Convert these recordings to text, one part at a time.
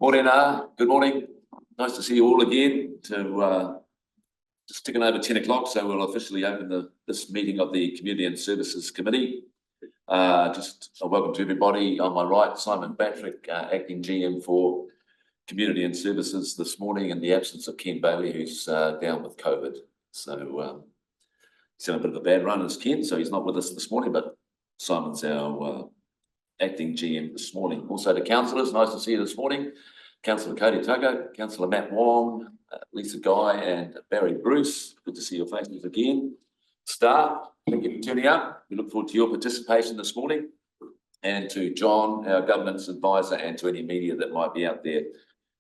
Morena, good morning. Nice to see you all again. Just ticking over 10 o'clock, so we'll officially open this meeting of the Community and Services Committee. Just a welcome to everybody. On my right, Simon Patrick, Acting GM for Community and Services this morning, in the absence of Ken Bailey, who's down with COVID. So he's had a bit of a bad run as Ken, so he's not with us this morning, but Simon's our Acting GM this morning. Also to councillors, nice to see you this morning. Councillor Cody Tugger, Councillor Matt Wong, Lisa Guy and Barry Bruce. Good to see your faces again. Staff, thank you for turning up. We look forward to your participation this morning. And to John, our governance advisor, and to any media that might be out there,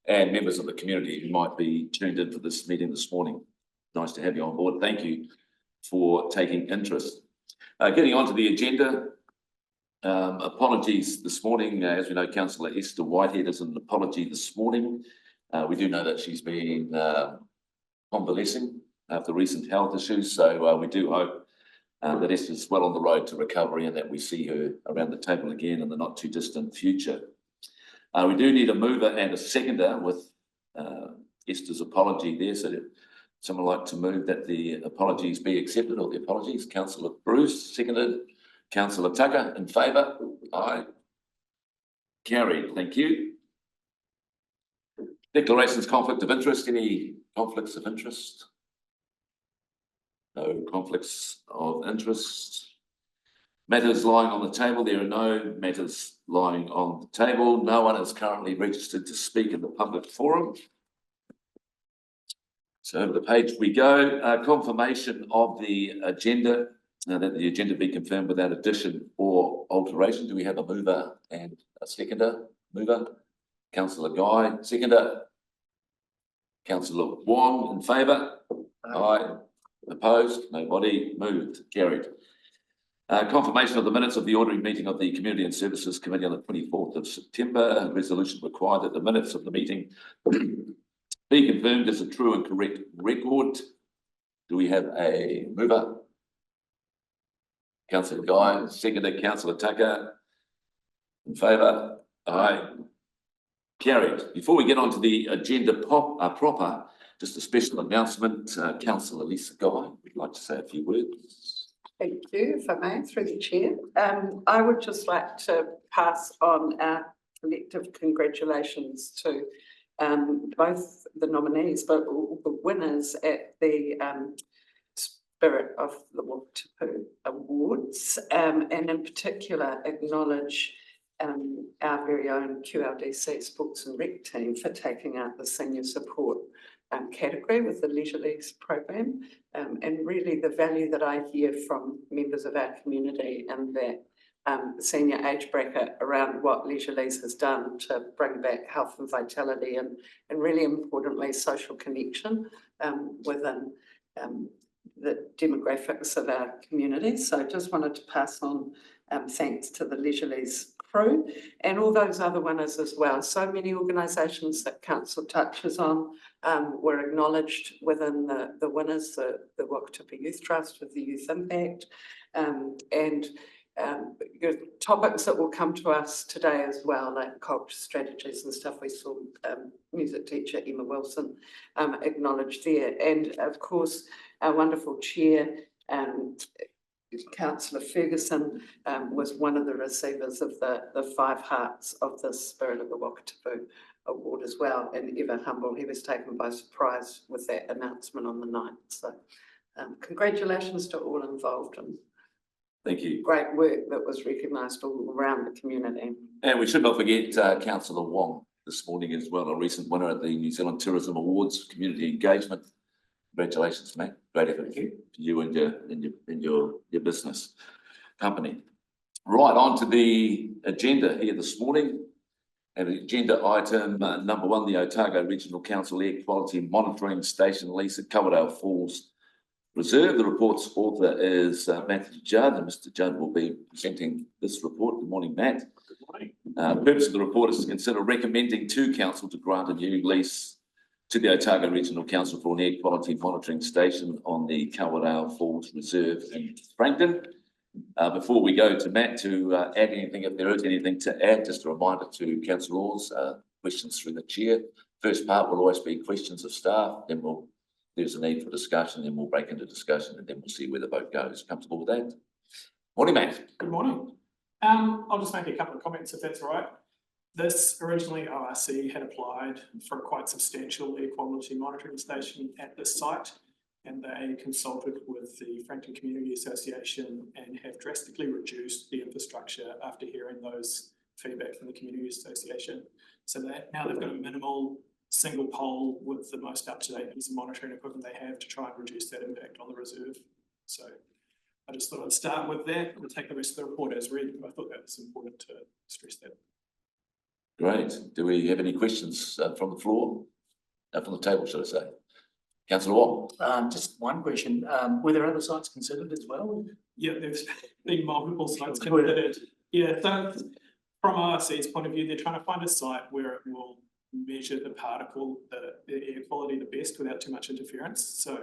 and members of the community who might be tuned into this meeting this morning. Nice to have you on board. Thank you for taking interest. Getting on to the agenda. Apologies this morning. As we know, Councillor Esther Whitehead is an apology this morning. We do know that she's been convalescing after recent health issues, so we do hope that Esther's well on the road to recovery and that we see her around the table again in the not too distant future. We do need a mover and a seconder with Esther's apology there, so someone like to move that the apologies be accepted, or the apologies. Councillor Bruce, seconded. Councillor Tucker, in favour? Aye. Carried, thank you. Declarations, conflict of interest. Any conflicts of interest? No conflicts of interest. Matters lying on the table. There are no matters lying on the table. No one is currently registered to speak in the public forum. So over the page we go. Confirmation of the agenda. That the agenda be confirmed without addition or alteration. Do we have a mover and a seconder? Mover, Councillor Guy, seconder. Councillor Wong, in favour? Aye. Opposed? Nobody. Moved. Carried. Confirmation of the minutes of the ordinary meeting of the Community and Services Committee on the 24th of September. A resolution required that the minutes of the meeting be confirmed as a true and correct record. Do we have a mover? Councillor Guy, seconded. Councillor Tucker, in favour? Aye. Carried. Before we get on to the agenda proper, just a special announcement. Councillor Lisa Guy would like to say a few words. Thank you, if I may, through the chair. I would just like to pass on our collective congratulations to both the nominees, but all the winners at the Spirit of the Wakatipu Awards, and in particular acknowledge our very own QLDC Sports and Rec team for taking out the senior support category with the Leisure Leagues program, and really the value that I hear from members of our community and that senior age bracket around what Leisure Leagues has done to bring back health and vitality and really importantly social connection within the demographics of our community. So just wanted to pass on thanks to the Leisure Leagues crew and all those other winners as well. So many organisations that council touches on were acknowledged within the winners, the Wakatipu Youth Trust with the Youth Impact, and topics that will come to us today as well, like culture strategies and stuff. We saw music teacher Emma Wilson acknowledged there, and of course our wonderful chair, Councillor Ferguson, was one of the receivers of the 5 Hearts of the Spirit of the Wakatipu Award as well, and ever humble. He was taken by surprise with that announcement on the 9th. So congratulations to all involved, and thank you. Great work that was recognised all around the community. And we should not forget Councillor Wong this morning as well, a recent winner at the New Zealand Tourism Awards Community Engagement. Congratulations, mate. Great effort for you and your business company. Right, on to the agenda here this morning. And agenda item number 1, the Otago Regional Council Air Quality Monitoring Station lease at Coverdale Falls Reserve. The report's author is Matthew Judd, and Mr. Judd will be presenting this report. Good morning, Matt. Good morning. The purpose of the report is to consider recommending to Council to grant a new lease to the Otago Regional Council for an air quality monitoring station on the Coverdale Falls Reserve in Frankton. Before we go to Matt to add anything, if there is anything to add, just a reminder to councillors, questions through the chair. First part will always be questions of staff, then there's a need for discussion, then we'll break into discussion, and then we'll see where the vote goes. Comfortable with that? Morning, Matt. Good morning. I'll just make a couple of comments if that's all right. This originally ORC had applied for a quite substantial air quality monitoring station at this site, and they consulted with the Frankton Community Association and have drastically reduced the infrastructure after hearing those feedback from the Community Association. So that now they've got a minimal single pole with the most up-to-date piece of monitoring equipment they have to try and reduce that impact on the reserve. So I just thought I'd start with that. We'll take the rest of the report as read, but I thought that was important to stress that. Great. Do we have any questions from the floor? From the table, should I say? Councillor Wong. Just one question. Were there other sites considered as well? Yeah, there's been multiple sites considered. Yeah, so from RC's point of view, they're trying to find a site where it will measure the particle, the air quality the best without too much interference. So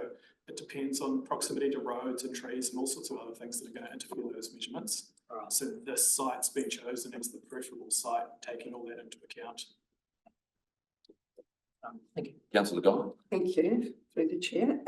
it depends on proximity to roads and trees and all sorts of other things that are going to interfere with those measurements. Right. So this site's been chosen as the preferable site, taking all that into account. Thank you. Councillor Guy. Thank you, through the chair.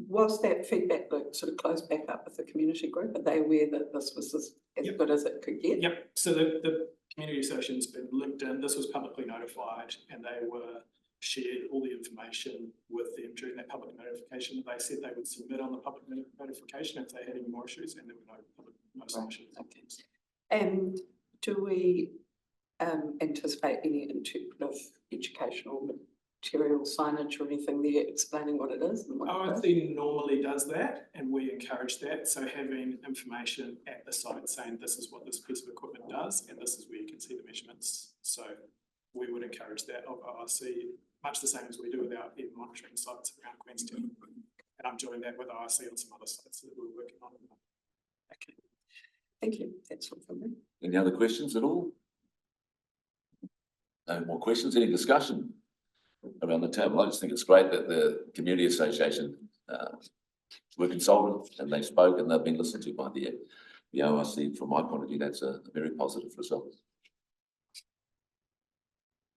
Was that feedback loop sort of closed back up with the community group? Are they aware that this was as good as it could get? Yep, so the community association's been linked in, this was publicly notified, and they were shared all the information with them during that public notification. They said they would submit on the public notification if they had any more issues, and there were no submissions. Okay. And do we anticipate any interpretive educational material signage or anything there explaining what it is? And what ORC normally does that, and we encourage that. So having information at the site saying this is what this piece of equipment does, and this is where you can see the measurements. So we would encourage that of ORC, much the same as we do with our air monitoring sites around Queenstown. And I'm doing that with ORC on some other sites that we're working on. Okay. Thank you. That's all from me. Any other questions at all? No more questions? Any discussion around the table? I just think it's great that the Community Association were consulted and they spoke and they've been listened to by the ORC. From my point of view, that's a very positive result.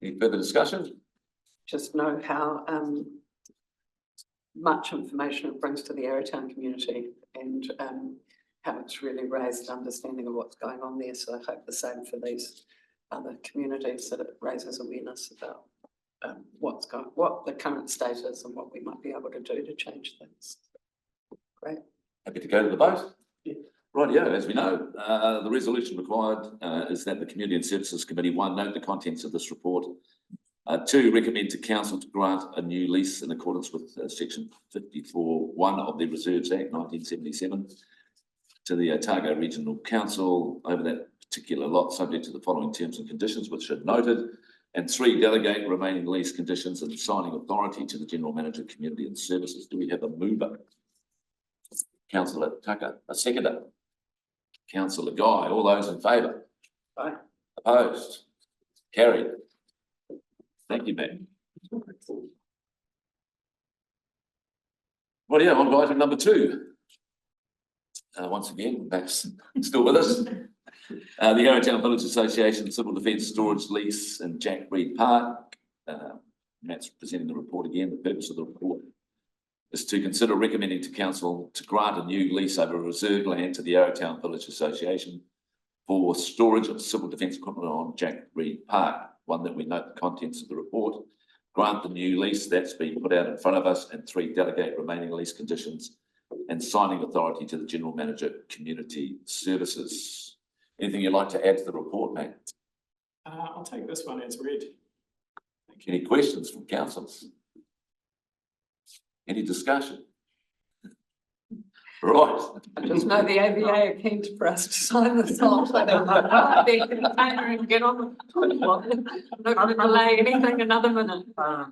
Any further discussion? Just know how much information it brings to the Arrowtown community and how it's really raised understanding of what's going on there. So I hope the same for these other communities, that it raises awareness about what the current state is and what we might be able to do to change things. Great. Happy to go to the vote? Yeah. Right, yeah, as we know, the resolution required is that the Community and Services Committee, 1, note the contents of this report. 2, recommend to Council to grant a new lease in accordance with section 54(1) of the Reserves Act 1977 to the Otago Regional Council over that particular lot, subject to the following terms and conditions which are noted. And 3, delegate remaining lease conditions and signing authority to the General Manager, Community and Services. Do we have a mover? Councillor Tucker, a seconder. Councillor Guy, all those in favour? Aye. Opposed? Carried. Thank you, Matt. Well, yeah, on to item number 2. Once again, Matt's still with us. The Arrowtown Village Association Civil Defence Storage Lease in Jack Reed Park. Matt's presenting the report again. The purpose of the report is to consider recommending to Council to grant a new lease over reserve land to the Arrowtown Village Association for storage of civil defence equipment on Jack Reed Park. 1, that we note the contents of the report, grant the new lease that's been put out in front of us, and 3, delegate remaining lease conditions and signing authority to the General Manager, Community Services. Anything you'd like to add to the report, Matt? I'll take this one as read. Thank you. Any questions from councillors? Any discussion? Right. I just know the AVA are keen for us to sign this off. So they can get on. I'm not going to delay anything another minute. I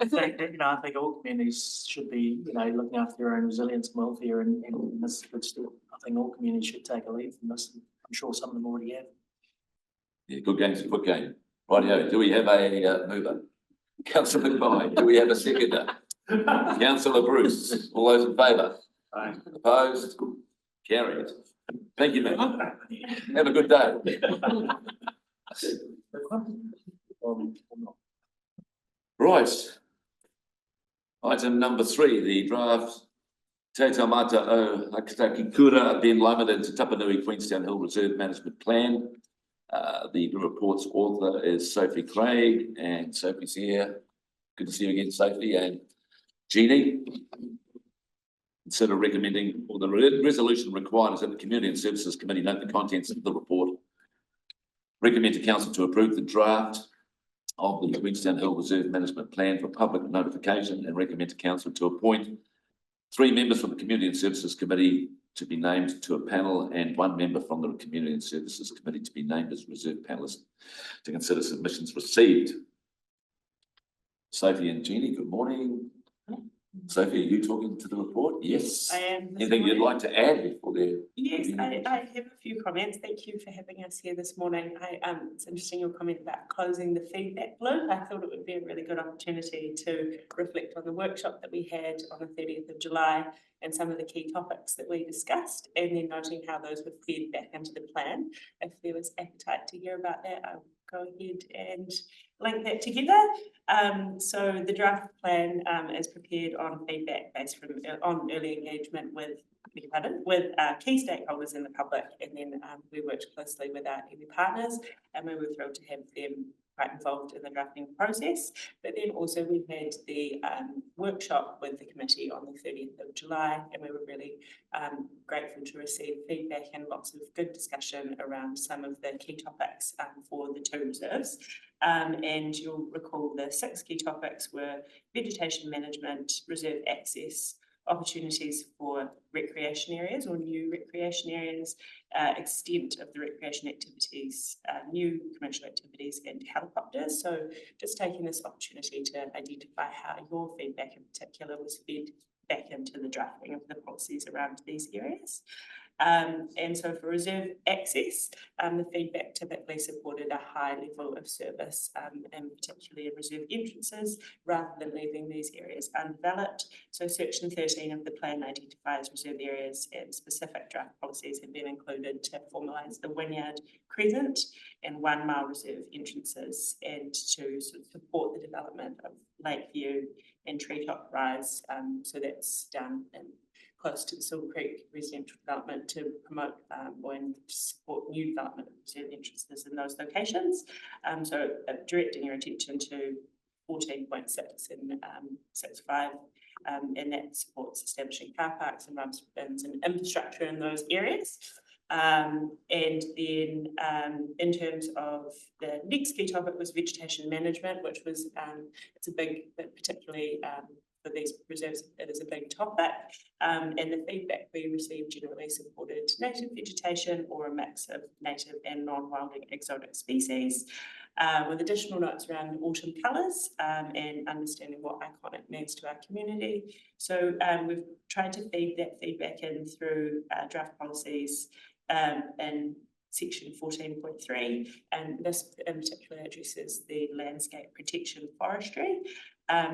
think all communities should be, looking after their own resilience and welfare, and this good step. I think all communities should take a lead from this. I'm sure some of them already have. Yeah, good game's a quick game. Rightio, do we have a mover? Councillor Guy, do we have a seconder? Councillor Bruce, all those in favour? Aye. Opposed? Carried. Thank you, Matt. Have a good day. or not. Right. Item number 3, the draft Te Taumata o Akitaki Kura Ben Limited to Tapanui Queenstown Hill Reserve Management Plan. The report's author is Sophie Craig, and Sophie's here. Good to see you again, Sophie, and Jeannie. Consider recommending, or the resolution requires that the Community and Services Committee note the contents of the report. Recommend to Council to approve the draft of the Queenstown Hill Reserve Management Plan for public notification, and recommend to Council to appoint 3 members from the Community and Services Committee to be named to a panel, and 1 member from the Community and Services Committee to be named as reserve panelist to consider submissions received. Sophie and Jeannie, good morning. Sophie, are you talking to the report? Yes. I am. Anything you'd like to add before there? Yes, I have a few comments. Thank you for having us here this morning. It's interesting your comment about closing the feedback loop. I thought it would be a really good opportunity to reflect on the workshop that we had on the 30th of July and some of the key topics that we discussed, and then noting how those were fed back into the plan. If there was appetite to hear about that, I'll go ahead and link that together. So the draft plan is prepared on feedback based on early engagement with key stakeholders in the public, and then we worked closely with our iwi partners, and we were thrilled to have them quite involved in the drafting process. But then also we had the workshop with the committee on the 30th of July, and we were really grateful to receive feedback and lots of good discussion around some of the key topics for the 2 reserves. And you'll recall the 6 key topics were vegetation management, reserve access, opportunities for recreation areas or new recreation areas, extent of the recreation activities, new commercial activities, and helicopters. So just taking this opportunity to identify how your feedback in particular was fed back into the drafting of the policies around these areas. And so for reserve access, the feedback typically supported a high level of service, and particularly reserve entrances, rather than leaving these areas undeveloped. So section 13 of the plan identifies reserve areas, and specific draft policies have been included to formalise the Wynyard Crescent and 1 mile reserve entrances, and to sort of support the development of Lakeview and Treetop Rise. So that's done in close to the Silver Creek residential development to promote and support new development of reserve entrances in those locations. So directing your attention to 14.6 and 6.5, and that supports establishing car parks and ramps and infrastructure in those areas. And then in terms of the next key topic was vegetation management, which was it's a big, but particularly for these reserves, it is a big topic, and the feedback we received generally supported native vegetation or a mix of native and non-wilding exotic species, with additional notes around autumn colours and understanding what iconic means to our community. So we've tried to feed that feedback in through draft policies and section 14.3, and this in particular addresses the landscape protection forestry.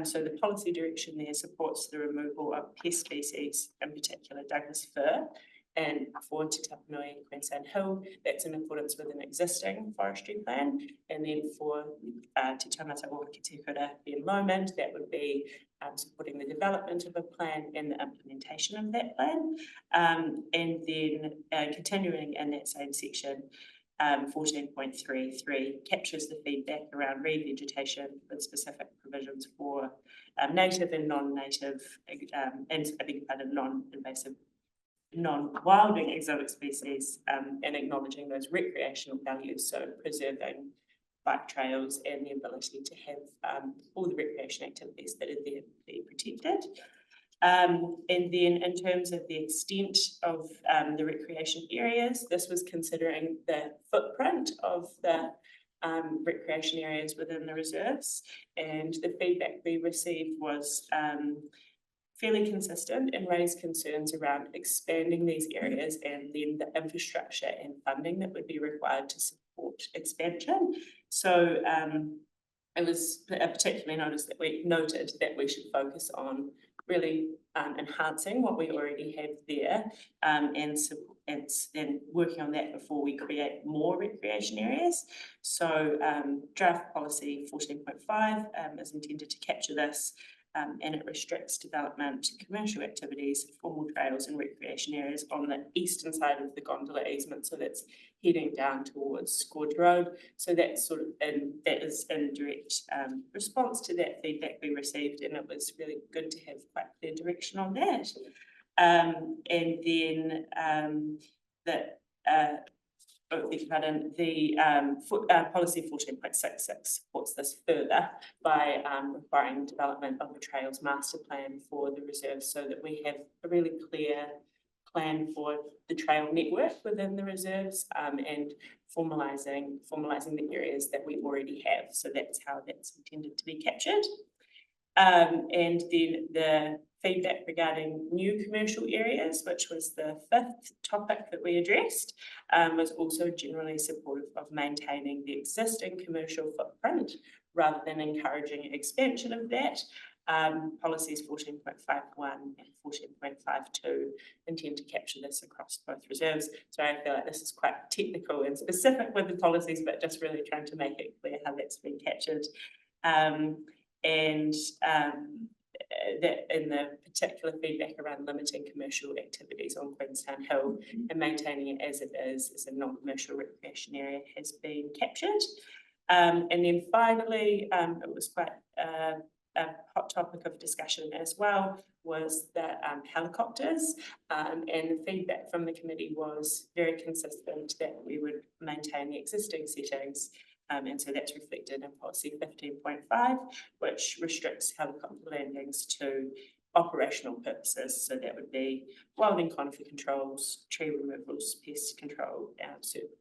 So the policy direction there supports the removal of pest species, in particular Douglas fir, and for Te Tapanui Queenstown Hill, that's in accordance with an existing forestry plan. And then for Te Taumata o Kura Ben Lomond, that would be supporting the development of a plan and the implementation of that plan. And then continuing in that same section, 14.33 captures the feedback around revegetation with specific provisions for native and non-native and I beg your pardon, non-invasive, non-wilding exotic species, and acknowledging those recreational values, so preserving bike trails and the ability to have all the recreation activities that are there be protected. And then in terms of the extent of the recreation areas, this was considering the footprint of the recreation areas within the reserves, and the feedback we received was fairly consistent and raised concerns around expanding these areas and then the infrastructure and funding that would be required to support expansion. So it was particularly noted that we should focus on really enhancing what we already have there, and working on that before we create more recreation areas. So draft policy 14.5 is intended to capture this, and it restricts development, commercial activities, formal trails and recreation areas on the eastern side of the gondola easement. So that's heading down towards Scourge Road. So that's sort of that is in direct response to that feedback we received, and it was really good to have quite clear direction on that. And then policy 14.66 supports this further by requiring development of a trails master plan for the reserve, so that we have a really clear plan for the trail network within the reserves, and formalising the areas that we already have. So that's how that's intended to be captured. And then the feedback regarding new commercial areas, which was the 5th topic that we addressed, was also generally supportive of maintaining the existing commercial footprint rather than encouraging expansion of that. Policies 14.51 and 14.52 intend to capture this across both reserves. So I feel like this is quite technical and specific with the policies, but just really trying to make it clear how that's been captured. That in the particular feedback around limiting commercial activities on Queenstown Hill and maintaining it as it is as a non-commercial recreation area has been captured. And then finally, it was quite a hot topic of discussion as well, was the helicopters, and the feedback from the committee was very consistent that we would maintain the existing settings. And so that's reflected in policy 15.5, which restricts helicopter landings to operational purposes. So that would be wild and conifer controls, tree removals, pest control,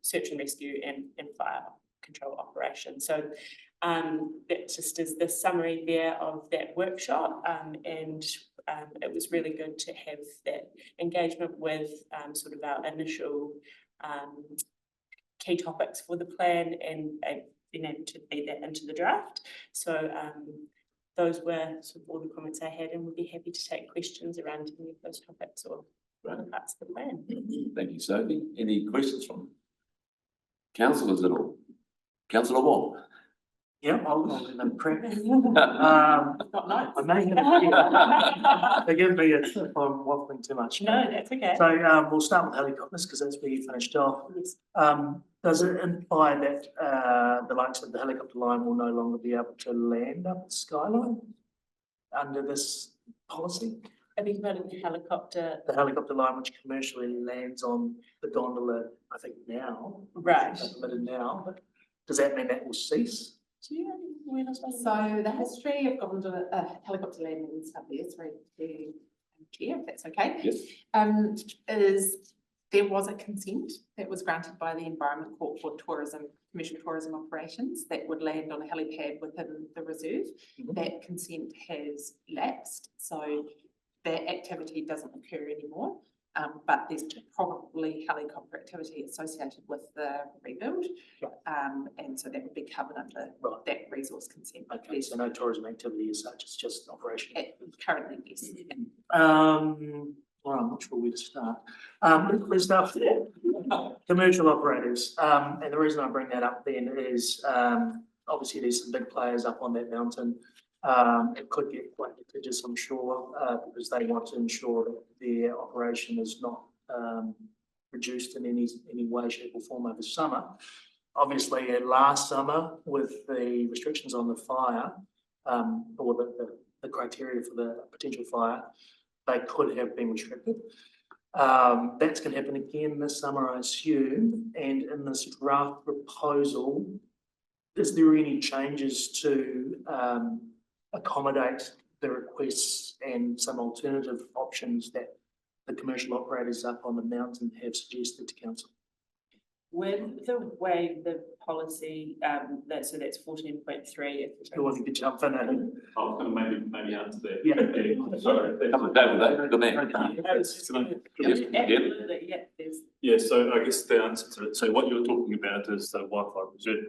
search and rescue, and fire control operations. So that just is the summary there of that workshop, and it was really good to have that engagement with sort of our initial key topics for the plan, and being able to feed that into the draft. So those were sort of all the comments I had, and we'd be happy to take questions around any of those topics or other parts of the plan. Thank you, Sophie. Any questions from councillors at all? Councillor Wong. Yeah, I'll give them credit. I've got notes. I may have, forgive me if I'm waffling too much. No, that's okay. So we'll start with helicopters because that's where you finished off. Yes. Does it imply that the likes of the helicopter line will no longer be able to land up the skyline under this policy? I think about the helicopter. The helicopter line, which commercially lands on the gondola, I think now. Right. Permitted now, but does that mean that will cease? Do you know So the history of gondola helicopter landings up there, sorry, the chair, if that's okay. Yes. Is there was a consent that was granted by the Environment Court for tourism, commercial tourism operations that would land on a helipad within the reserve. Mhm. That consent has lapsed, so that activity doesn't occur anymore. But there's probably helicopter activity associated with the rebuild. And so that would be covered under that resource consent. Okay, so no tourism activity as such, it's just operation. Currently, yes. Well, I'm not sure where to start. Let's start with commercial operators. And the reason I bring that up then is obviously there's some big players up on that mountain. It could get quite litigious, I'm sure, because they want to ensure that their operation is not reduced in any way, shape or form over summer. Obviously, last summer with the restrictions on the fire, or the criteria for the potential fire, they could have been restricted. That's going to happen again this summer, I assume. And in this draft proposal, is there any changes to accommodate the requests and some alternative options that the commercial operators up on the mountain have suggested to council? With the way the policy, so that's 14.3. You want to jump in? I was going to maybe answer that. Yeah. Sorry. Come on, David, good man. Absolutely, yeah, there's. Yeah, so I guess the answer to it, so what you're talking about is the Wi-Fi reserve,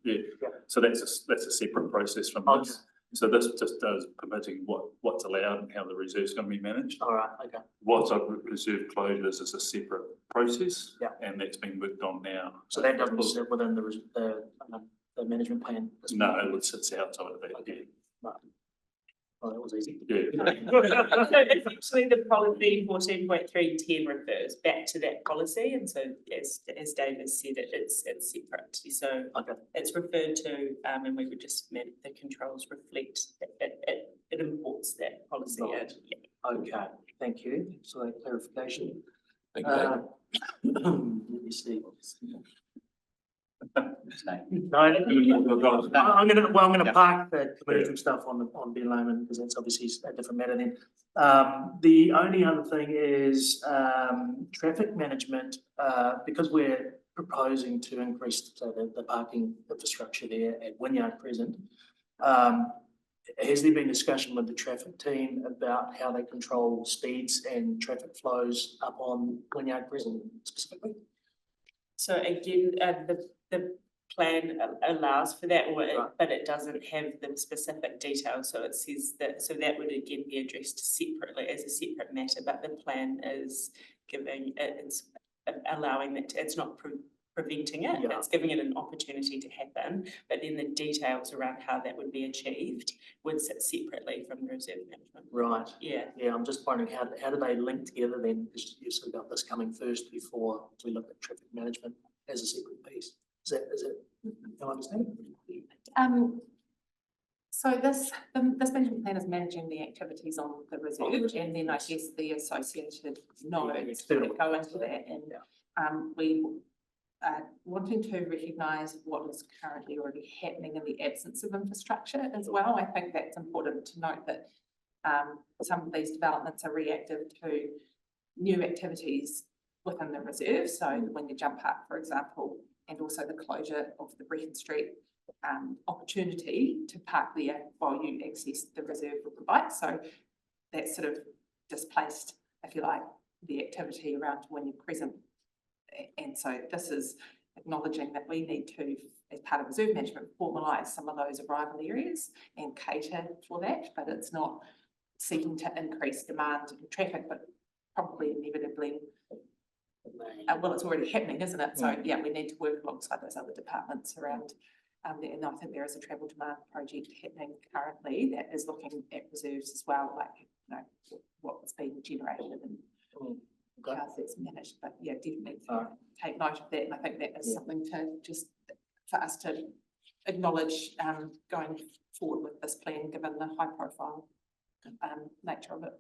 yeah. So that's a separate process from this. So this just does permitting what what's allowed and how the reserve's going to be managed. All right, okay. What's up with reserve closures is a separate process. Yeah. And that's being worked on now. So that doesn't sit within the management plan? No, it sits outside of that, yeah. Oh, that was easy. Yeah. So essentially, the policy 14.310 refers back to that policy, and so as David said, it's separate. So Okay. it's referred to, and we would just make the controls reflect it imports that policy. Right. In. Yeah. Okay, thank you. Thanks for that clarification. Thank you, David. Let me see. No, Well, I'm gonna park the commercial stuff on Ben Lomond, because that's obviously a different matter then. The only other thing is, traffic management, because we're proposing to increase the parking infrastructure there at Wynyard present. Has there been discussion with the traffic team about how they control speeds and traffic flows up on Wynyard present specifically? So again, the plan allows for that, Right. but it doesn't have the specific details. So it says that, so that would again be addressed separately as a separate matter, but the plan is giving, it's allowing that, it's not preventing it, Yeah. it's giving it an opportunity to happen, but then the details around how that would be achieved would sit separately from the reserve management. Right. Yeah. Yeah, I'm just wondering how do they link together then? Because you've sort of got this coming first before we look at traffic management as a separate piece. Is it, you understand? So this management plan is managing the activities on the reserve, and then I guess the associated nodes that go into that, and we wanting to recognise what is currently already happening in the absence of infrastructure as well. I think that's important to note that some of these developments are reactive to new activities within the reserve. So when you jump up, for example, and also the closure of the Brecon Street opportunity to park there while you access the reserve with the bike. So that's sort of displaced, if you like, the activity around when you're present. And so this is acknowledging that we need to, as part of reserve management, formalise some of those arrival areas and cater for that, but it's not seeking to increase demand and traffic, but probably inevitably, well, it's already happening, isn't it? So yeah, we need to work alongside those other departments around, and I think there is a travel demand project happening currently that is looking at reserves as well, like, you know, what's being generated and how that's managed. But yeah, definitely take note of that, and I think that is something to just for us to acknowledge going forward with this plan, given the high profile nature of it.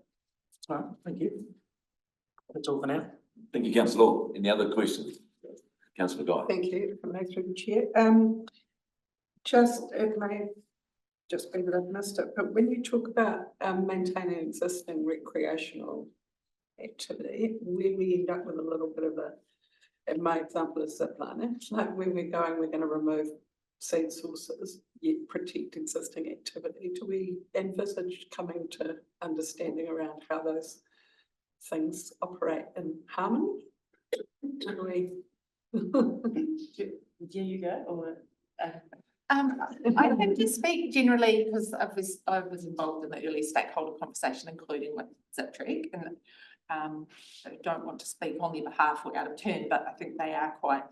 All right, thank you. That's all for now. Thank you, councillor Law. Any other questions? Councillor Guy. Thank you, through the chair. Just, it may just be that I've missed it, but when you talk about maintaining existing recreational activity, where we end up with a little bit of a, and my example is ziplining, like when we're going, we're going to remove seed sources, yet protect existing activity. Do we envisage coming to understanding around how those things operate in harmony? Do we? Yeah, you go, or I can just speak generally because I was involved in the early stakeholder conversation, including with Ziptrek, and I don't want to speak on their behalf or out of turn, but I think they are quite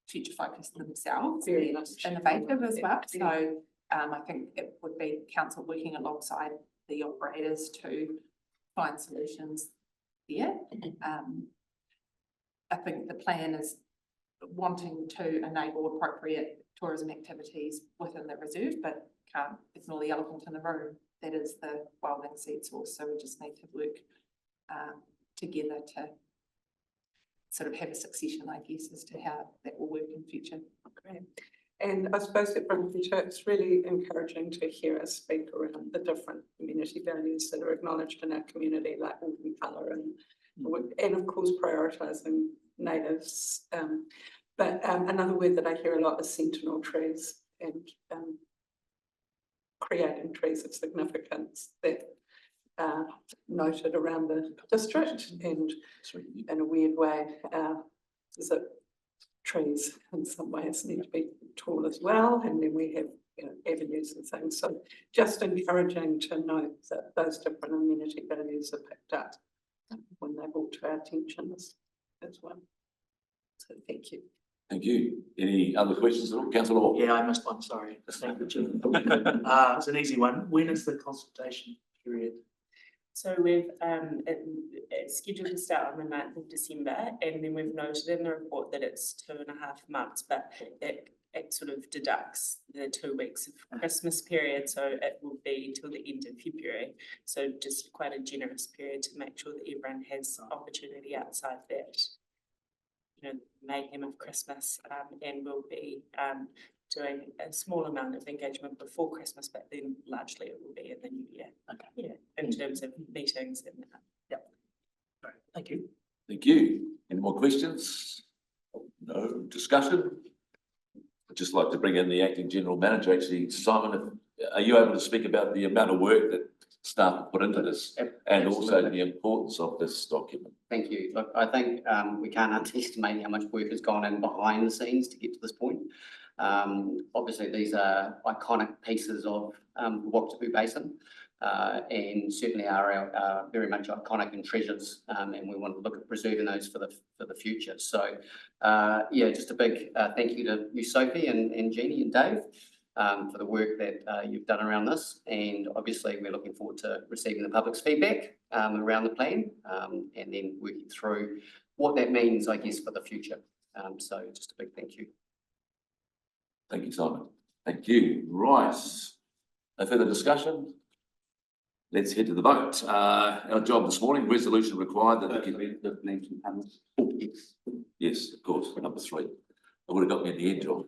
future focused themselves, Very and much innovative as well. Yeah. So I think it would be council working alongside the operators to find solutions there. I think the plan is wanting to enable appropriate tourism activities within the reserve, but can't ignore the elephant in the room. That is the wilding seed source. So we just need to work together to sort of have a succession, I guess, as to how that will work in future. Great. And I suppose it brings me to, it's really encouraging to hear us speak around the different community values that are acknowledged in our community, like walking colour and of course prioritising natives. But another word that I hear a lot is sentinel trees and creating trees of significance that are noted around the district, and in a weird way, is that trees in some ways need to be tall as well, and then we have avenues and things. So just encouraging to note that those different amenity values are picked up when they're brought to our attention as well. So thank you. Thank you. Any other questions at all? Councillor Wong? Yeah, I missed one, sorry. Thank you, Chair. It's an easy one. When is the consultation period? So we've, it's scheduled to start on the 9th of December, and then we've noted in the report that it's 2.5 months, but it sort of deducts the 2 weeks of Christmas period, so it will be till the end of February. So just quite a generous period to make sure that everyone has opportunity outside that, you know, mayhem of Christmas, and we'll be doing a small amount of engagement before Christmas, but then largely it will be in the new year. Okay. Yeah, in terms of meetings and Yep. Right. Thank you. Thank you. Any more questions? No discussion? I'd just like to bring in the acting general manager. Actually, Simon, are you able to speak about the amount of work that staff have put into this and also the importance of this document? Thank you. Look, I think we can't underestimate how much work has gone in behind the scenes to get to this point. Obviously, these are iconic pieces of the Wakatipu Basin, and certainly are very much iconic and treasures, and we want to look at preserving those for the future. So, yeah, just a big thank you to you, Sophie, and Jeannie and Dave, for the work that you've done around this. And obviously, we're looking forward to receiving the public's feedback around the plan, and then working through what that means, I guess, for the future. So, just a big thank you. Thank you, Simon. Thank you. Right. No further discussion. Let's head to the vote. Our job this morning, resolution required that the names and panels. Oh, yes, of course, number 3. It would have got me at the end, John.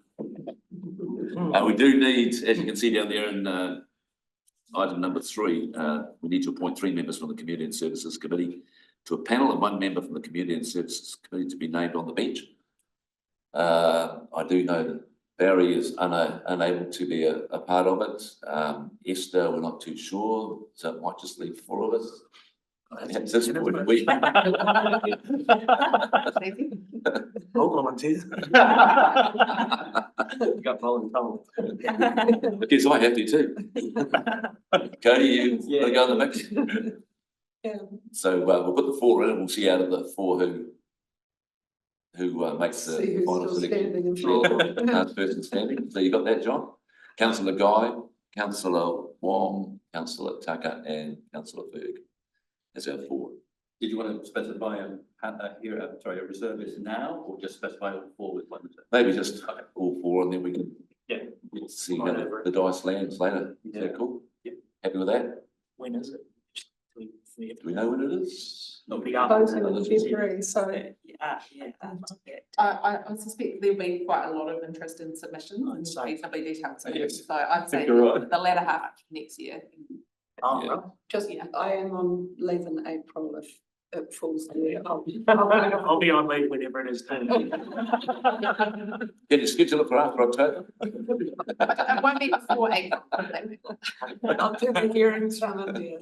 We do need, as you can see down there in item number 3, we need to appoint 3 members from the Community and Services Committee to a panel and 1 member from the Community and Services Committee to be named on the bench. I do know that Barry is unable to be a part of it. Esther, we're not too sure, so it might just leave 4 of us. At this point, we All volunteers. Got volunteers. I guess I have to too. Okay, you want to go in the mix? Yeah. So we'll put the 4 in and we'll see out of the 4 who makes the See who's final still selection. standing. Last person standing. So you got that, John? Councillor Guy, Councillor Wong, Councillor Tucker, and Councillor Berg. That's our 4. Did you want to specify a reservist now, or just specify all 4 with 1 reserve? Maybe just all 4, and then we can see how Whatever. the dice lands later. Is that cool? Yeah. Happy with that? When is it? Do we know when it is? It'll be Closing after. in February, so I suspect there'll be quite a lot of interest in submissions and reasonably detailed submissions. So I'd say you're right. the latter half of next year. Oh, Yeah. right. just, Yeah. I am on leave in April if it falls there. I'll be on leave whenever it is. Can you schedule it for after October? It won't be before April. I'll do the hearings from India.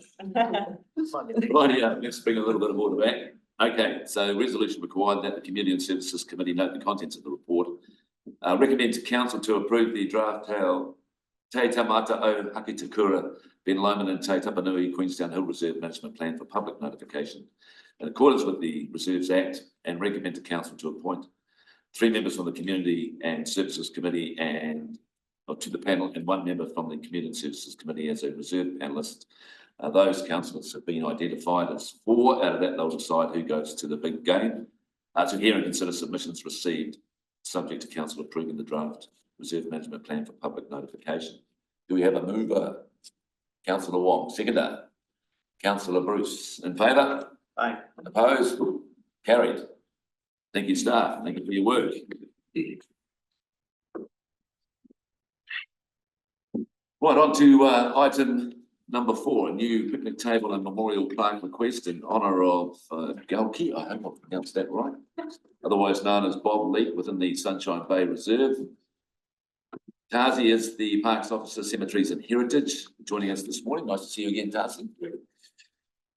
Right, yeah, let's bring a little bit of order back. Okay, so resolution required that the Community and Services Committee note the contents of the report. Recommend to Council to approve the draft Te Tamata o Hakitakura, Ben Lomond and Te Tapanui Queenstown Hill Reserve Management Plan for public notification in accordance with the Reserves Act, and recommend to Council to appoint 3 members from the Community and Services Committee to the panel, and 1 member from the Community and Services Committee as a reserve panelist. Those councillors have been identified as 4. Out of that, they'll decide who goes to the big game. To hear and consider submissions received, subject to Council approving the draft Reserve Management Plan for public notification. Do we have a mover? Councillor Wong, seconder. Councillor Bruce, in favour? Aye. Opposed? Carried. Thank you, staff. Thank you for your work. Right, on to item number 4, a new picnic table and memorial plaque request in honour of Galki, I hope I pronounced that right, otherwise known as Bob Leake within the Sunshine Bay Reserve. Tarzi is the Parks Officer, Cemeteries and Heritage, joining us this morning. Nice to see you again, Tarzi.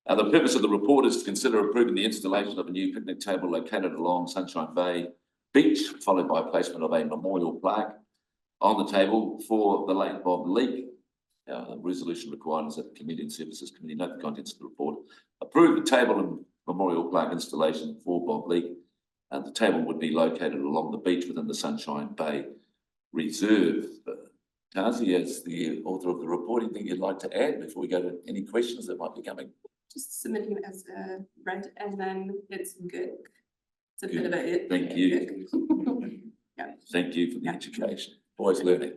The purpose of the report is to consider approving the installation of a new picnic table located along Sunshine Bay Beach, followed by placement of a memorial plaque on the table for the late Bob Leake. The resolution requires that the Community and Services Committee note the contents of the report, approve the table and memorial plaque installation for Bob Leake. And the table would be located along the beach within the Sunshine Bay Reserve. Tazi, as the author of the report, anything you'd like to add before we go to any questions that might be coming? Just submitting it as a red, and then it's good. It's a bit of a. Thank you. Yeah. Thank you for the education. Always learning.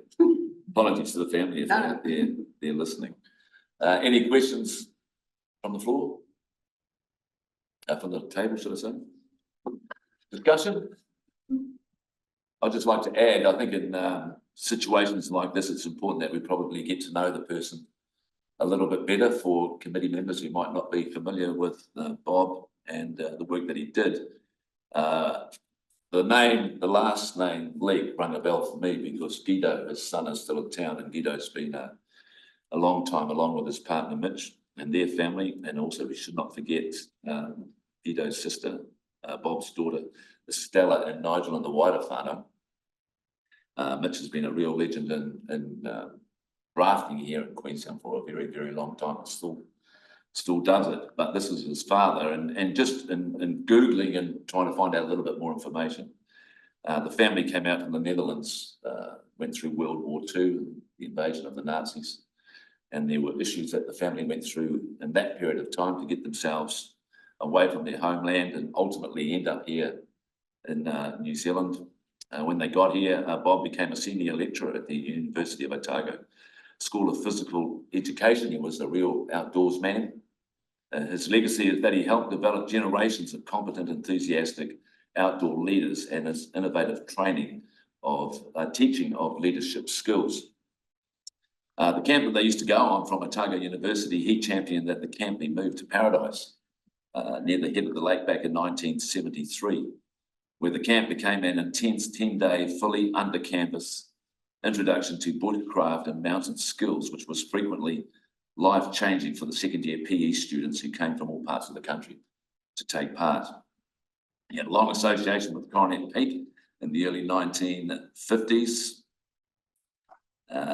Apologies to the family if they're listening. Any questions from the floor? From the table, should I say? Discussion? I'd just like to add, I think in situations like this, it's important that we probably get to know the person a little bit better for committee members who might not be familiar with Bob and the work that he did. The last name Leake rang a bell for me because Guido, his son, is still in town, and Guido's been a long time along with his partner Mitch and their family. And also we should not forget Guido's sister, Bob's daughter, Stella and Nigel and the wider whānau. Mitch has been a real legend in rafting here in Queenstown for a very, very long time. It still does it. But this is his father. And just in Googling and trying to find out a little bit more information, the family came out from the Netherlands, went through World War II, the invasion of the Nazis. And there were issues that the family went through in that period of time to get themselves away from their homeland and ultimately end up here in New Zealand. When they got here, Bob became a senior lecturer at the University of Otago School of Physical Education. He was a real outdoors man. His legacy is that he helped develop generations of competent, enthusiastic outdoor leaders, and his innovative training of teaching of leadership skills. The camp that they used to go on from Otago University, he championed that the camp be moved to Paradise near the head of the lake back in 1973, where the camp became an intense 10-day, fully under-campus introduction to bushcraft and mountain skills, which was frequently life-changing for the second-year PE students who came from all parts of the country to take part. He had a long association with Coronet Peak in the early 1950s.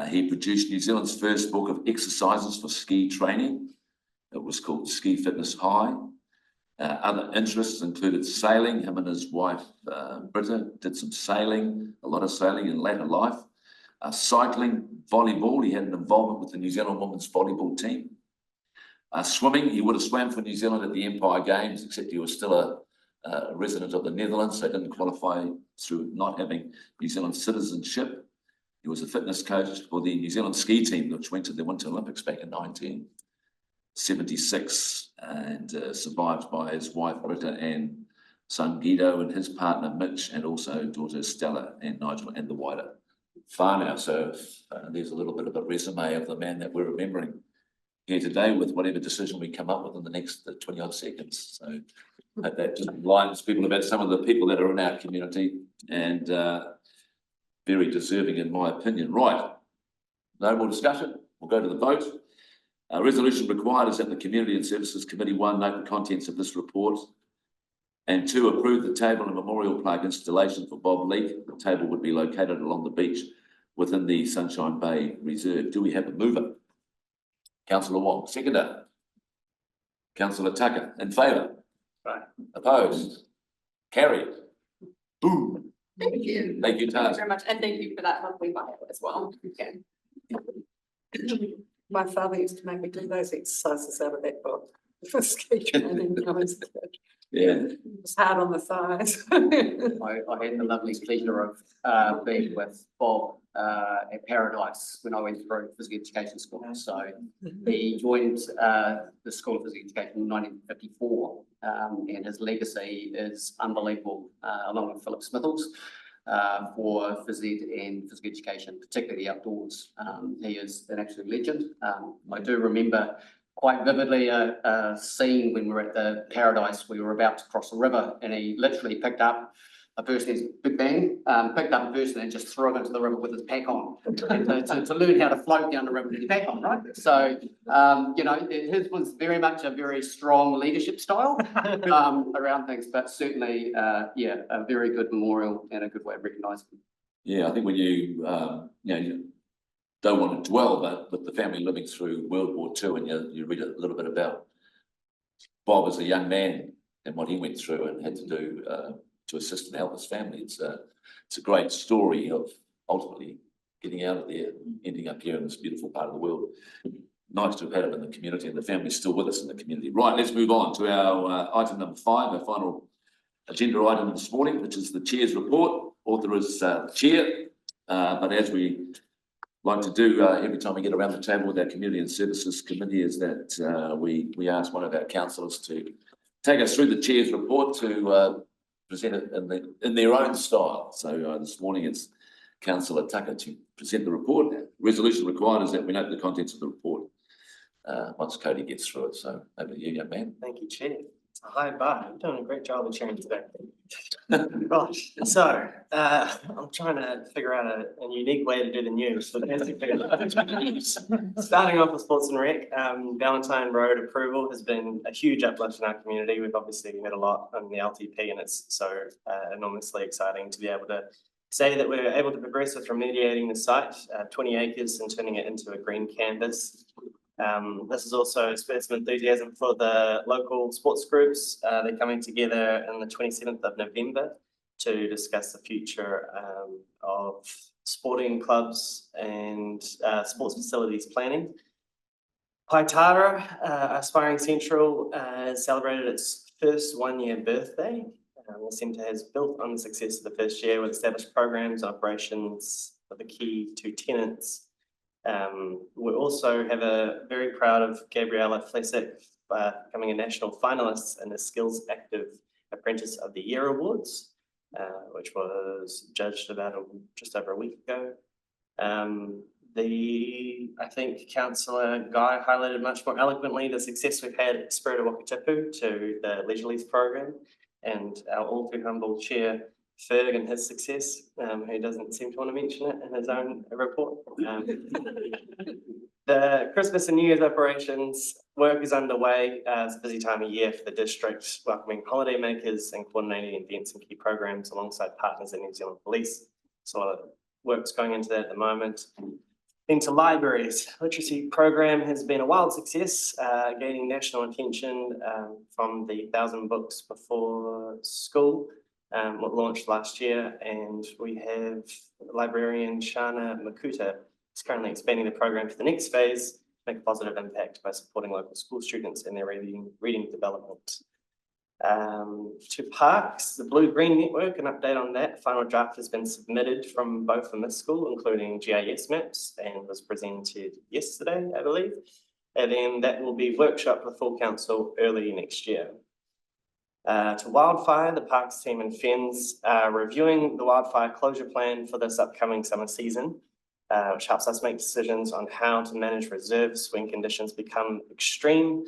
He produced New Zealand's first book of exercises for ski training. It was called Ski Fitness High. Other interests included sailing. Him and his wife, Britta, did some sailing, a lot of sailing in later life. Cycling, volleyball. He had an involvement with the New Zealand women's volleyball team. Swimming, he would have swam for New Zealand at the Empire Games, except he was still a resident of the Netherlands, so didn't qualify through not having New Zealand citizenship. He was a fitness coach for the New Zealand ski team, which went to the Winter Olympics back in 1976, and survived by his wife Britta and son Guido and his partner Mitch, and also daughters Stella and Nigel and the wider whānau. So there's a little bit of a resume of the man that we're remembering here today, with whatever decision we come up with in the next 20 odd seconds. So that just enlightens people about some of the people that are in our community, and very deserving in my opinion. Right, no more discussion, we'll go to the vote. Resolution required is that the Community and Services Committee, 1, note the contents of this report, and 2, approve the table and memorial plaque installation for Bob Leake. The table would be located along the beach within the Sunshine Bay Reserve. Do we have a mover? Councillor Wong, seconder. Councillor Tucker, in favour? Right. Opposed? Carried. Boom. Thank you. Thank you, Thank you Taz. very much, and thank you for that lovely bio as well. Okay. My father used to make me do those exercises out of that book for ski training when I was a kid. Yeah. It was hard on the thighs. I had the lovely pleasure of being with Bob at Paradise when I went through physical education school. So he joined the School of Physical Education in 1954, and his legacy is unbelievable, along with Philip Smithles, for phys ed and physical education, particularly outdoors. He is an absolute legend. I do remember quite vividly a scene when we were at the Paradise. We were about to cross a river, and he literally picked up a person, his big bang, picked up a person and just threw him into the river with his pack on to learn how to float down the river with his pack on, right? So, you know, his was very much a very strong leadership style around things, but certainly, yeah, a very good memorial and a good way of recognising him. Yeah, I think when you you don't want to dwell, but with the family living through World War II, and you read a little bit about Bob as a young man and what he went through and had to do to assist and help his family. It's a great story of ultimately getting out of there, ending up here in this beautiful part of the world. Nice to have had him in the community, and the family's still with us in the community. Right, let's move on to our item number 5, our final agenda item this morning, which is the Chair's report. Author is the Chair, but as we like to do every time we get around the table with our Community and Services Committee, is that we ask one of our councillors to take us through the Chair's report to present it in their own style. So this morning it's Councillor Tucker to present the report. Resolution required is that we note the contents of the report once Cody gets through it. So over to you, young man. Thank you, Chair. It's a high bar. You've done a great job of chairing today. Gosh, so I'm trying to figure out a unique way to do the news. But starting off with Sports and Rec, Valentine Road approval has been a huge uplift in our community. We've obviously had a lot on the LTP, and it's so enormously exciting to be able to say that we're able to progress with remediating the site, 20 acres, and turning it into a green canvas. This is also spurred some enthusiasm for the local sports groups. They're coming together on the 27th of November to discuss the future of sporting clubs and sports facilities planning. Paitara, Aspiring Central, celebrated its first one-year birthday. The centre has built on the success of the first year with established programs, operations for the key 2 tenants. We also have a very proud of Gabriella Flesick becoming a national finalist in the Skills Active Apprentice of the Year Awards, which was judged about just over a week ago. I think Councillor Guy highlighted much more eloquently the success we've had at Spirit of Wakatipu to the Leisure Lease program, and our all too humble chair Ferg and his success, who doesn't seem to want to mention it in his own report. The Christmas and New Year's operations work is underway. It's a busy time of year for the district, welcoming holiday makers and coordinating events and key programs alongside partners in New Zealand Police. So a lot of work's going into that at the moment. Into libraries, literacy program has been a wild success, gaining national attention from the 1,000 Books Before School, launched last year, and we have librarian Shana Makuta is currently expanding the program to the next phase to make a positive impact by supporting local school students in their reading development. To parks, the Blue-Green Network, an update on that. Final draft has been submitted from both from this school, including GIS maps, and was presented yesterday, I believe. And then that will be workshopped with full council early next year. To wildfire, the parks team and Fens are reviewing the wildfire closure plan for this upcoming summer season, which helps us make decisions on how to manage reserves when conditions become extreme.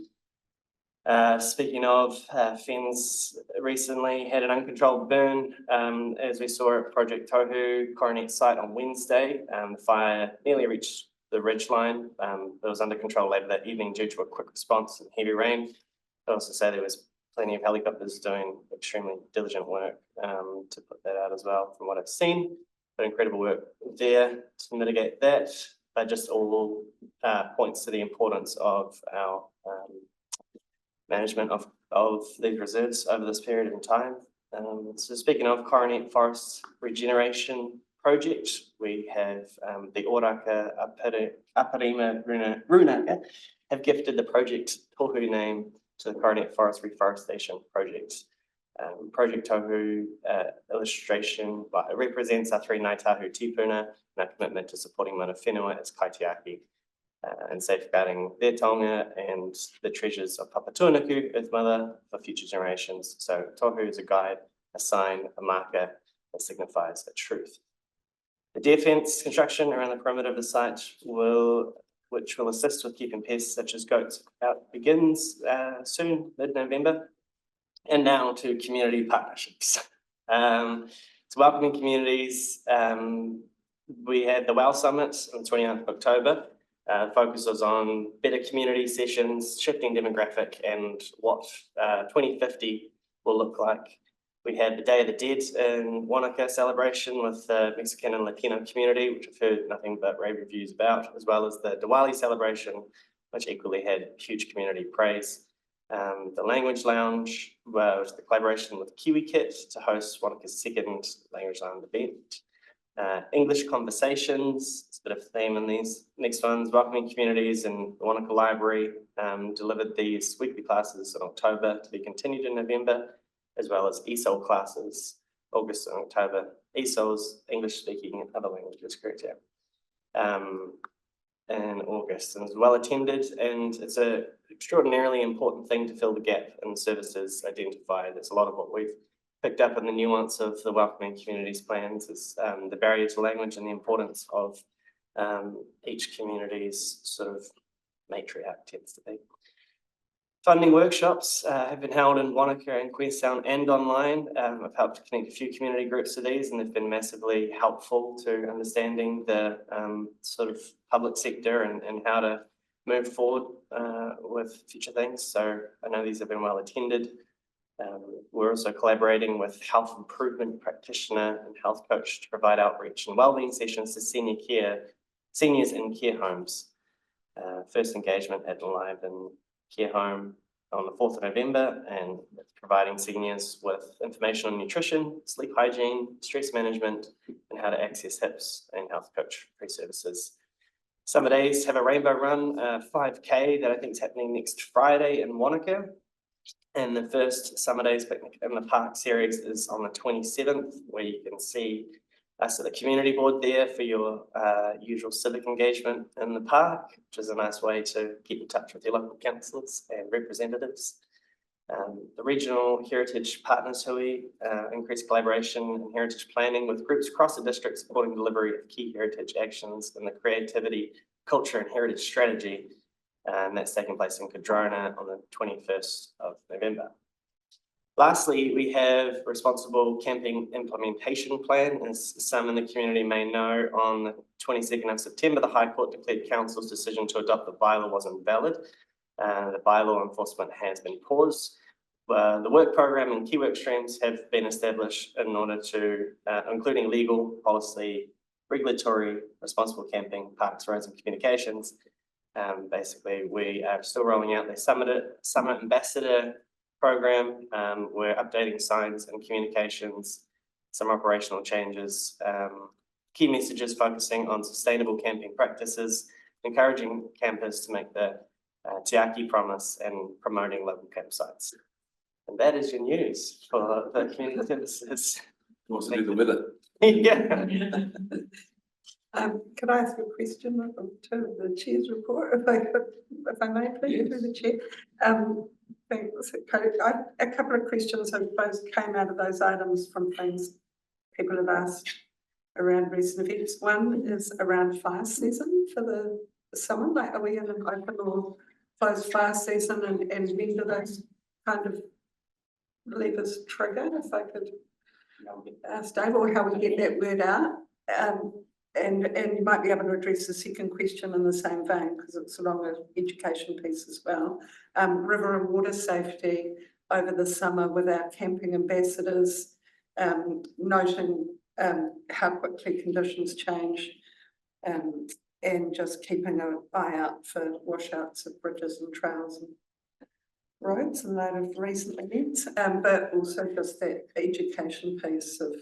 Speaking of, Fens recently had an uncontrolled burn, as we saw at Project Tohu Coronet site on Wednesday. The fire nearly reached the ridgeline. It was under control later that evening due to a quick response and heavy rain. I'd also say there was plenty of helicopters doing extremely diligent work to put that out as well, from what I've seen. But incredible work there to mitigate that. But just all points to the importance of our management of these reserves over this period of time. So speaking of Coronet Forest Regeneration Project, we have the Oraka Aparima Runaka have gifted the project Tohu name to the Coronet Forest Reforestation Project. Project Tohu illustration represents our 3 Ngāi Tahu tipuna and our commitment to supporting mana whenua as kaitiaki and safeguarding their taonga and the treasures of Papatuanaku, Earth Mother, for future generations. So Tohu is a guide, a sign, a marker that signifies a truth. The deer fence construction around the perimeter of the site which will assist with keeping pests such as goats out, begins soon, mid-November. And now to community partnerships. To welcoming communities, we had the WOW Summit on the 29th of October. Focus was on better community sessions, shifting demographic, and what 2050 will look like. We had the Day of the Dead in Wanaka celebration with the Mexican and Latino community, which I've heard nothing but rave reviews about, as well as the Diwali celebration, which equally had huge community praise. The Language Lounge was the collaboration with KiwiKit to host Wanaka's second Language Lounge event. English Conversations, it's a bit of a theme in these next ones. Welcoming Communities and the Wanaka Library delivered these weekly classes in October to be continued in November, as well as ESOL classes, August and October. ESOL's English speaking and other languages, correct, yeah. In August, and it was well attended, and it's an extraordinarily important thing to fill the gap in services identified. It's a lot of what we've picked up in the nuance of the Welcoming Communities plans is the barrier to language and the importance of each community's sort of matriarch tends to be. Funding workshops have been held in Wanaka and Queenstown and online. I've helped connect a few community groups to these, and they've been massively helpful to understanding the sort of public sector and how to move forward with future things. So I know these have been well attended. We're also collaborating with health improvement practitioner and health coach to provide outreach and wellbeing sessions to seniors in care homes. First engagement at Live in Care Home on the 4th of November, and providing seniors with information on nutrition, sleep hygiene, stress management, and how to access HIPS and health coach free services. Summer days have a rainbow run, 5K that I think is happening next Friday in Wanaka. And the first Summer Days Picnic in the Park series is on the 27th, where you can see us at the community board there for your usual civic engagement in the park, which is a nice way to keep in touch with your local councillors and representatives. The regional heritage partners hui increased collaboration and heritage planning with groups across the district supporting delivery of key heritage actions in the creativity, culture and heritage strategy. And that's taking place in Cadrona on the 21st of November. Lastly, we have responsible camping implementation plan. As some in the community may know, on the 22nd of September, the High Court declared Council's decision to adopt the bylaw was invalid. The bylaw enforcement has been paused. The work program and key work streams have been established in order to, including legal, policy, regulatory, responsible camping, parks, roads and communications. Basically, we are still rolling out the Summit Ambassador program. We're updating signs and communications, some operational changes, key messages focusing on sustainable camping practices, encouraging campers to make the Te promise and promoting local campsites. And that is your news for the community services. What's to do the weather? Yeah. Could I ask a question to the chair's report, if I may, please, through the chair? Thanks. A couple of questions, I suppose, came out of those items from things people have asked around recent events. One is around fire season for the summer. Like, are we in an open or closed fire season, and when do those kind of levers trigger? If I could ask Dave, or how we get that word out. And you might be able to address the second question in the same vein, because it's along an education piece as well. River and water safety over the summer with our camping ambassadors, noting how quickly conditions change, and just keeping an eye out for washouts of bridges and trails and roads in light of recent events, but also just that education piece of.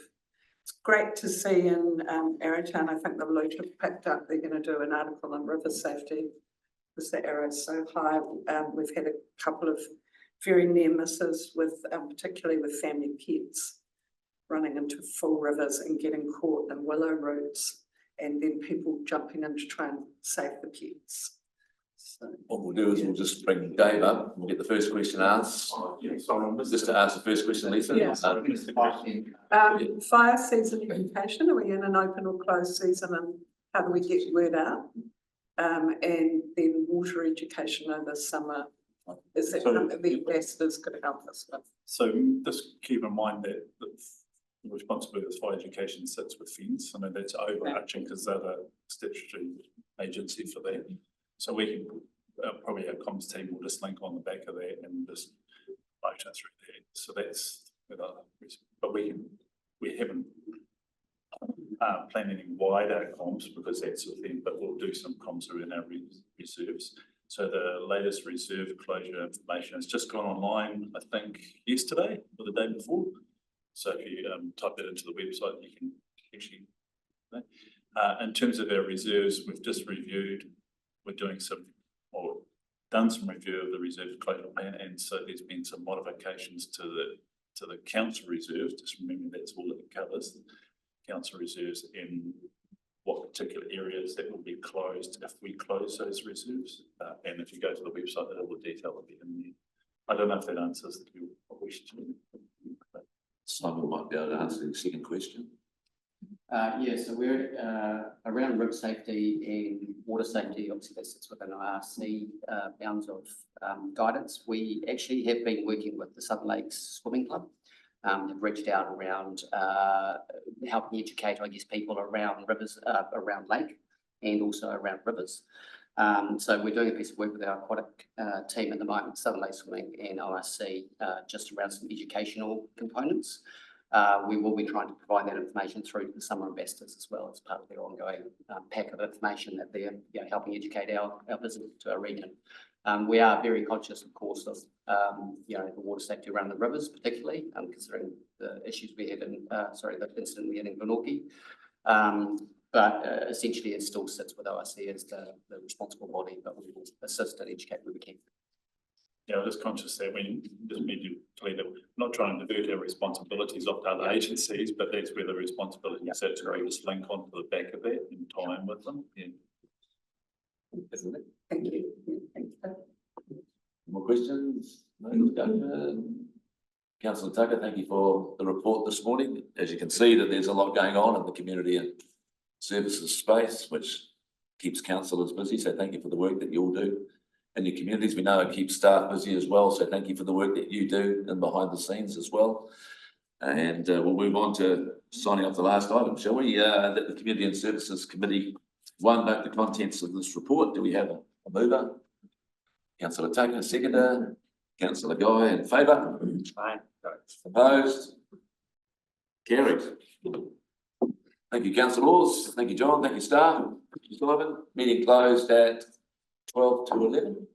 It's great to see in Arrowtown. I think the Loot have picked up. They're going to do an article on river safety because the Arrow's so high. We've had a couple of very near misses with, particularly with family pets, running into full rivers and getting caught in willow roots, and then people jumping in to try and save the pets. So, What we'll do is we'll just bring Dave up. We'll get the first question asked. Just to ask the first question, Lisa. Yeah. Fire season education, are we in an open or closed season, and how do we get word out? And then water education over summer, is that something the ambassadors could help us with? So just keep in mind that the responsibility of fire education sits with FENS. I mean, that's overarching because they're the statutory agency for that. So we can probably our comms team will just link on the back of that and just motor through that. So that's but we haven't planned any wider comms because that's within, but we'll do some comms around our reserves. So the latest reserve closure information has just gone online, I think, yesterday or the day before. So if you type that into the website, you can actually. In terms of our reserves, we've just reviewed. We're doing some, or done some review of the reserve closure plan, and so there's been some modifications to the council reserves. Just remember that's all it covers. Council reserves in what particular areas that will be closed if we close those reserves. And if you go to the website, all the detail will be in there. I don't know if that answers your question. Simon might be able to answer the second question. Yeah, so we're around road safety and water safety. Obviously, that sits within IRC bounds of guidance. We actually have been working with the Southern Lakes Swimming Club. Have reached out around helping educate, I guess, people around rivers, around lake, and also around rivers. So we're doing a piece of work with our aquatic team at the moment, Southern Lakes Swimming and IRC, just around some educational components. We will be trying to provide that information through to the summer investors as well as part of their ongoing pack of information that they're helping educate our visit to our region. We are very conscious, of course, of the water safety around the rivers, particularly considering the issues we had in the incident we had in Glenorchy. But essentially, it still sits with ORC as the responsible body, but we will assist and educate where we can. Yeah, I'm just conscious that we just need to clear that we're not trying to divert our responsibilities off to other agencies, but that's where the responsibility sits. We just link onto the back of that in time with them. Yeah. Isn't it? Thank you. Thank you. More questions? No? Councillor Tucker, thank you for the report this morning. As you can see, that there's a lot going on in the community and services space, which keeps councillors busy. So thank you for the work that you all do in your communities. We know it keeps staff busy as well. So thank you for the work that you do and behind the scenes as well. And we'll move on to signing off the last item, shall we? That the Community and Services Committee, note the contents of this report. Do we have a mover? Councillor Tucker, seconder. Councillor Guy, in favour? Aye. Opposed? Carried. Thank you, councillors. Thank you, John. Thank you, staff. Thank you, Sullivan. Meeting closed at 12 to 11.